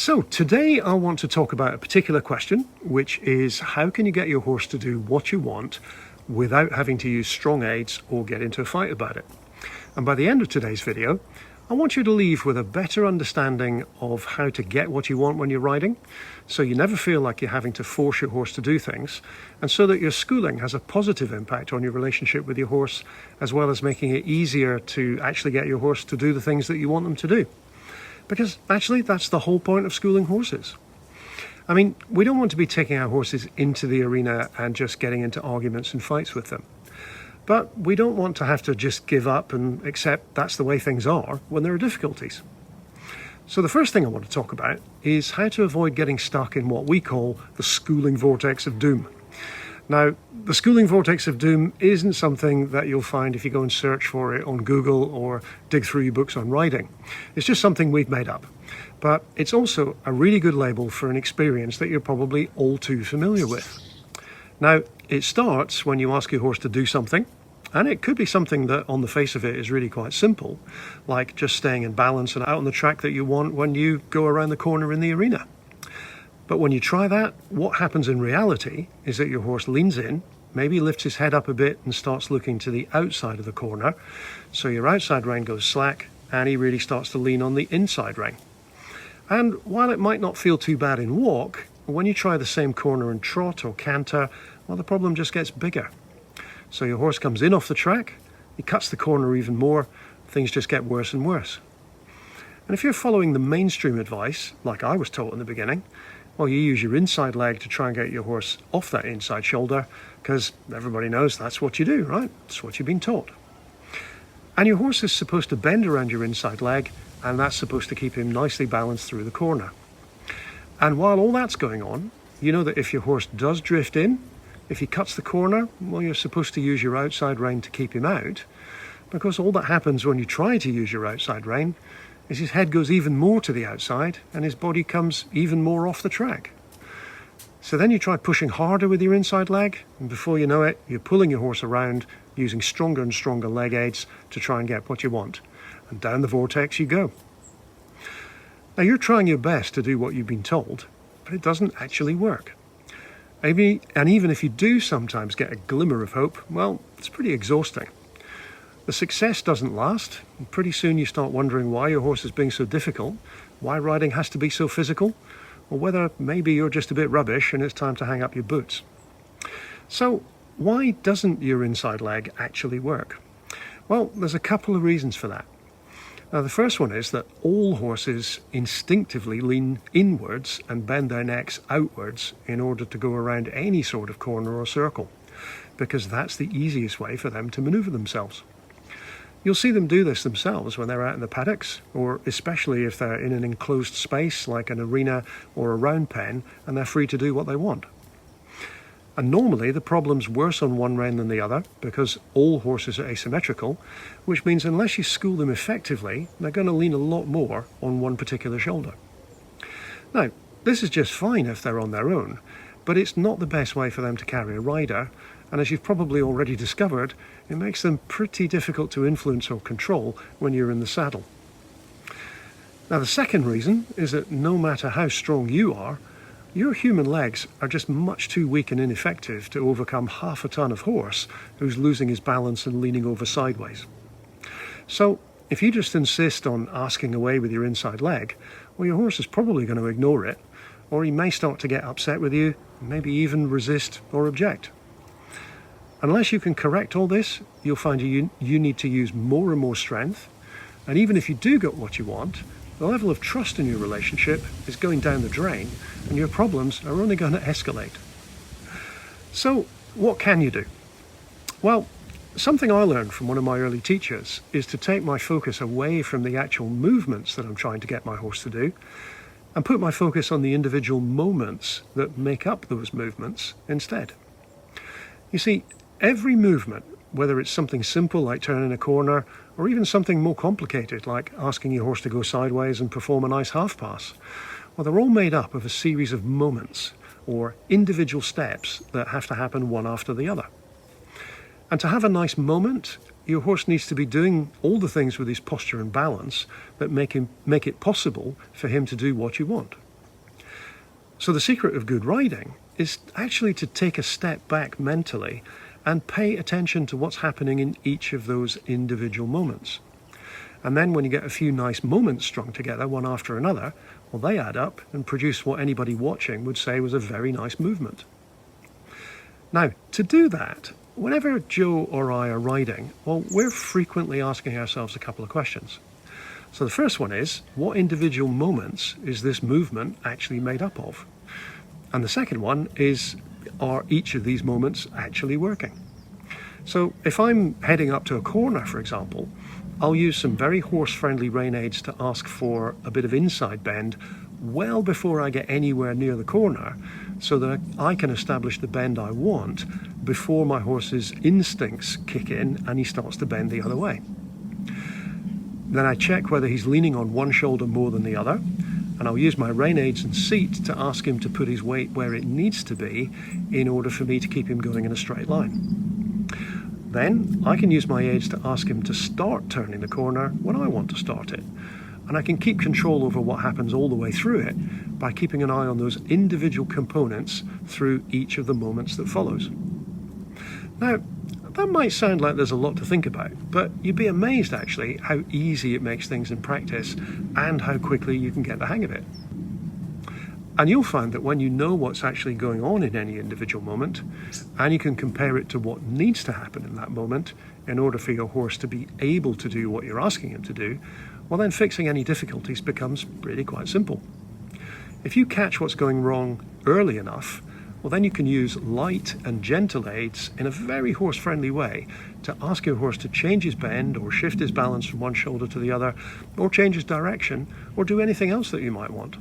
So today I want to talk about a particular question, which is how can you get your horse to do what you want without having to use strong aids or get into a fight about it? And by the end of today's video, I want you to leave with a better understanding of how to get what you want when you're riding, so you never feel like you're having to force your horse to do things, and so that your schooling has a positive impact on your relationship with your horse, as well as making it easier to actually get your horse to do the things that you want them to do. Because actually, that's the whole point of schooling horses. I mean, we don't want to be taking our horses into the arena and just getting into arguments and fights with them. But we don't want to have to just give up and accept that's the way things are when there are difficulties. So the first thing I want to talk about is how to avoid getting stuck in what we call the schooling vortex of doom. Now, the schooling vortex of doom isn't something that you'll find if you go and search for it on Google or dig through your books on riding. It's just something we've made up. But it's also a really good label for an experience that you're probably all too familiar with. Now, it starts when you ask your horse to do something, and it could be something that on the face of it is really quite simple, like just staying in balance and out on the track that you want when you go around the corner in the arena. But when you try that, what happens in reality is that your horse leans in, maybe lifts his head up a bit and starts looking to the outside of the corner. So your outside rein goes slack and he really starts to lean on the inside rein. And while it might not feel too bad in walk, when you try the same corner in trot or canter, well, the problem just gets bigger. So your horse comes in off the track, he cuts the corner even more, things just get worse and worse. And if you're following the mainstream advice, like I was taught in the beginning, well, you use your inside leg to try and get your horse off that inside shoulder, because everybody knows that's what you do, right? That's what you've been taught. And your horse is supposed to bend around your inside leg, and that's supposed to keep him nicely balanced through the corner. And while all that's going on, you know that if your horse does drift in, if he cuts the corner, well, you're supposed to use your outside rein to keep him out, because all that happens when you try to use your outside rein is his head goes even more to the outside and his body comes even more off the track. So then you try pushing harder with your inside leg, and before you know it, you're pulling your horse around using stronger and stronger leg aids to try and get what you want. And down the vortex you go. Now you're trying your best to do what you've been told, but it doesn't actually work. And even if you do sometimes get a glimmer of hope, well, it's pretty exhausting. The success doesn't last, and pretty soon you start wondering why your horse is being so difficult, why riding has to be so physical, or whether maybe you're just a bit rubbish and it's time to hang up your boots. So why doesn't your inside leg actually work? Well, there's a couple of reasons for that. Now, the first one is that all horses instinctively lean inwards and bend their necks outwards in order to go around any sort of corner or circle, because that's the easiest way for them to maneuver themselves. You'll see them do this themselves when they're out in the paddocks, or especially if they're in an enclosed space like an arena or a round pen and they're free to do what they want. And normally the problem's worse on one rein than the other because all horses are asymmetrical, which means unless you school them effectively, they're going to lean a lot more on one particular shoulder. Now, this is just fine if they're on their own, but it's not the best way for them to carry a rider, and as you've probably already discovered, it makes them pretty difficult to influence or control when you're in the saddle. Now, the second reason is that no matter how strong you are, your human legs are just much too weak and ineffective to overcome half a ton of horse who's losing his balance and leaning over sideways. So, if you just insist on asking away with your inside leg, well, your horse is probably going to ignore it, or he may start to get upset with you, maybe even resist or object. Unless you can correct all this, you'll find you need to use more and more strength, and even if you do get what you want, the level of trust in your relationship is going down the drain, and your problems are only going to escalate. So, what can you do? Well, something I learned from one of my early teachers is to take my focus away from the actual movements that I'm trying to get my horse to do, and put my focus on the individual moments that make up those movements instead. You see, every movement, whether it's something simple like turning a corner, or even something more complicated like asking your horse to go sideways and perform a nice half pass, well, they're all made up of a series of moments, or individual steps that have to happen one after the other. And to have a nice moment, your horse needs to be doing all the things with his posture and balance that make it possible for him to do what you want. So the secret of good riding is actually to take a step back mentally and pay attention to what's happening in each of those individual moments. And then when you get a few nice moments strung together, one after another, well, they add up and produce what anybody watching would say was a very nice movement. Now, to do that, whenever Joe or I are riding, well, we're frequently asking ourselves a couple of questions. So the first one is, what individual moments is this movement actually made up of? And the second one is, are each of these moments actually working? So if I'm heading up to a corner, for example, I'll use some very horse-friendly rein aids to ask for a bit of inside bend well before I get anywhere near the corner, so that I can establish the bend I want before my horse's instincts kick in and he starts to bend the other way. Then I check whether he's leaning on one shoulder more than the other, and I'll use my rein aids and seat to ask him to put his weight where it needs to be in order for me to keep him going in a straight line. Then I can use my aids to ask him to start turning the corner when I want to start it. And I can keep control over what happens all the way through it by keeping an eye on those individual components through each of the moments that follows. Now, that might sound like there's a lot to think about, but you'd be amazed actually how easy it makes things in practice and how quickly you can get the hang of it. And you'll find that when you know what's actually going on in any individual moment, and you can compare it to what needs to happen in that moment in order for your horse to be able to do what you're asking him to do, well, then fixing any difficulties becomes really quite simple. If you catch what's going wrong early enough, well, then you can use light and gentle aids in a very horse-friendly way to ask your horse to change his bend or shift his balance from one shoulder to the other, or change his direction, or do anything else that you might want.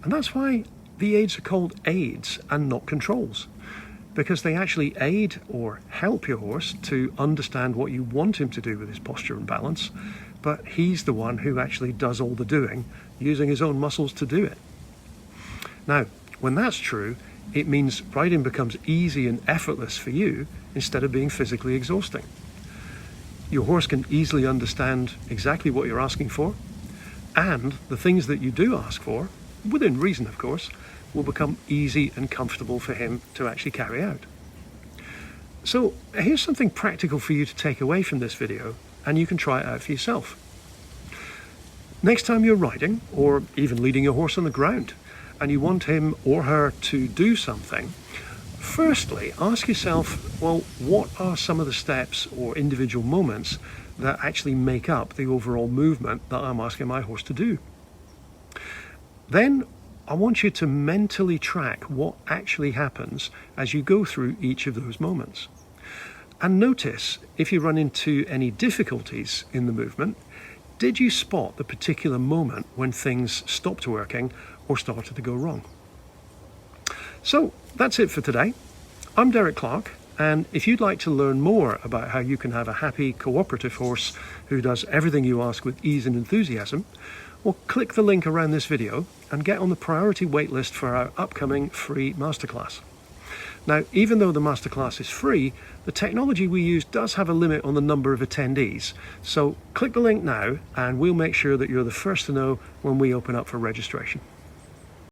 And that's why the aids are called aids and not controls, because they actually aid or help your horse to understand what you want him to do with his posture and balance, but he's the one who actually does all the doing, using his own muscles to do it. Now, when that's true, it means riding becomes easy and effortless for you instead of being physically exhausting. Your horse can easily understand exactly what you're asking for, and the things that you do ask for, within reason of course, will become easy and comfortable for him to actually carry out. So here's something practical for you to take away from this video, and you can try it out for yourself. Next time you're riding, or even leading your horse on the ground, and you want him or her to do something, firstly ask yourself, well, what are some of the steps or individual moments that actually make up the overall movement that I'm asking my horse to do? Then I want you to mentally track what actually happens as you go through each of those moments. And notice if you run into any difficulties in the movement, did you spot the particular moment when things stopped working or started to go wrong? So that's it for today. I'm Derek Clark, and if you'd like to learn more about how you can have a happy, cooperative horse who does everything you ask with ease and enthusiasm, well, click the link around this video and get on the priority waitlist for our upcoming free masterclass. Now, even though the masterclass is free, the technology we use does have a limit on the number of attendees. So click the link now and we'll make sure that you're the first to know when we open up for registration.